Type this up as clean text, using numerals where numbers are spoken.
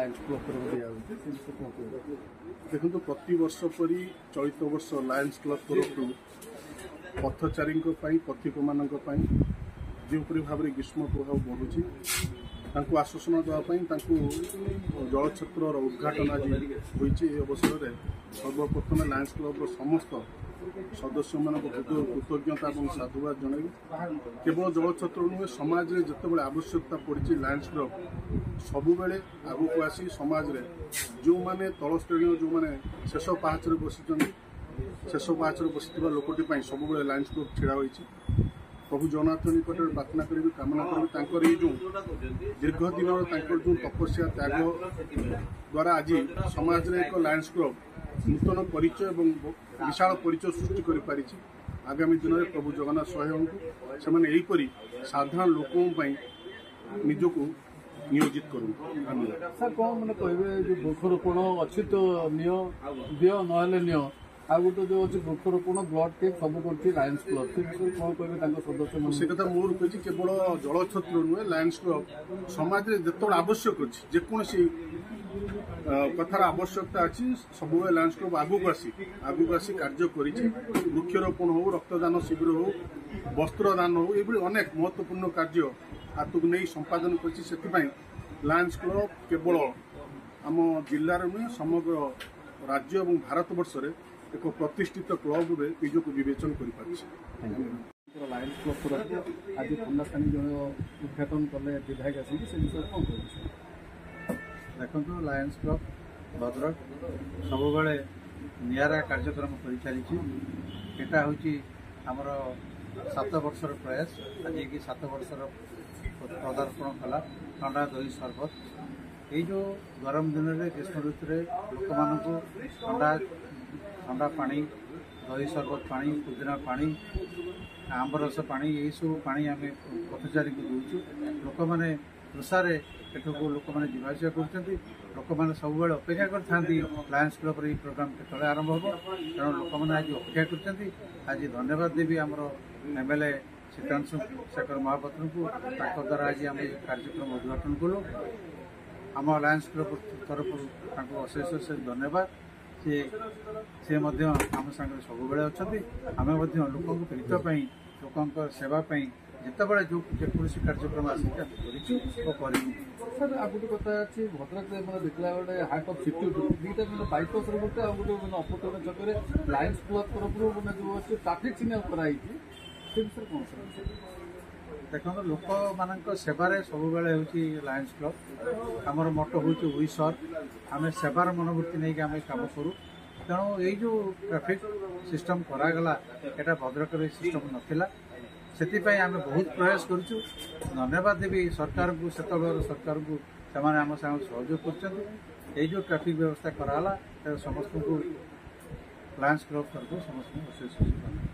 Lions club तरफ दिया देखो प्रति वर्ष परी चलित वर्ष लायंस क्लब तरफ पथचारी पथिक मान जोपरी भाव में ग्रीष्म प्रभाव बढ़ुची आश्वासन देवाई जलछत्र उद्घाटन आज होती अवसर में सर्वप्रथम लायंस क्लब समस्त सदस्य मान कृतज्ञता और साधुवाद जन केवल जलछत्र नुहे समाज में जिते आवश्यकता पड़ी लायंस क्लब सबु बेले आगक आसी समाज में जो मैंने तल श्रेणी जो मैंने शेष पाहाच बसी शेष पाहाच बसी लोकटी सब लायंस क्लब छिड़ा होती प्रभु जगन्नाथ निकट प्रार्थना करी कामना करी जो दीर्घ दिन जो तपस्या त्याग द्वारा आज समाज में एक लायंस क्लब नूतन परिचय और विशाल परिचय सृष्टि कर आगामी दिन में प्रभु जगन्नाथ सहायक से साधारण लोकों निजक नियोजित करूँ। सर कौन मैंने कहे जो वृक्षरोपण अच्छी तो नियो दियो ना नियो आ गोटे जो अच्छे वृक्षरोपण ब्लड टेक सब कर लायंस क्लब से कौन कहे सदस्य से कथा मोर कही केवल जलछत्र नुहे लायंस क्लब समाज में जिते आवश्यक अच्छी जेकोसी कथार आवश्यकता अच्छी सब लायंस क्लब आगक आसी कार्य कर वृक्षरोपण हो रक्तदान शिविर हो वस्त्रदान हो ये अनेक महत्वपूर्ण कार्य हाथ को नहीं संपादन कर लायंस क्लब केवल आम जिलार नुहे समग्र राज्य और भारत वर्ष में एक प्रतिष्ठित क्लब में निजक विवेचन कर लायंस क्लब तरफ आज खंडास्थानी जन उद्घाटन कले विधायक आसिक से विषय कौन कह देखो लायंस क्लब भद्रक सब निरा कार्यक्रम कर चली आमर 7 वर्षर प्रयास आज की 7 वर्षर पदार्पण कला ठंडा दही सरबत ये जो गरम दिन में ग्रीष्म ऋतु लोक मान ठंडा ठंडा पानी दही सरबत पानी पुदीना पानी आंबरस पानी यही सब पानी आम पथचारी को दूचु लोक मैंने तुषारे एठू लोक मैंने जावास कर लोक मैंने सब अपेक्षा करते लायंस क्लब प्रोग्राम केतले आरंभ हम तेणु लोक मैंने आज अपेक्षा कर आज धन्यवाद देवी आमर एमएलए सीतांशु शेखर महापात्र को द्वारा आज आम कार्यक्रम उद्घाटन कलु आम लायंस क्लब तरफ अशेष अशेष धन्यवाद सी आम सागर सब अच्छा आम लोक प्रीतपाई लोक सेवाई जितेबाला जो जेकोसी कार्यक्रम आसिक सर आ गोटे कथा अच्छी भद्रक मैंने देखला गोटे हार्ट अफ सिटी दुईटा मैंने बाईपास गोटे आ गोटे मैंने अपतरण छक लायंस क्लब तरफ मैंने जो अच्छे ट्राफिक सिग्नाल कराई से विषय कौन सर देखो लोक मान सेवार सब लायंस क्लब आमर मोटो हूँ वी सर आम सेवार मनोवृत्ति नहीं आम कम करूँ तेणु ये जो ट्राफिक सिस्टम करागला यहाँ भद्रक सिस्टम नाला से आम बहुत प्रयास करुँ धन्यवाद देवी सरकार को सरकार को आम साथ सहयोग कर जो ट्राफिक व्यवस्था कराला समस्त को लायंस क्लब तरफ समस्त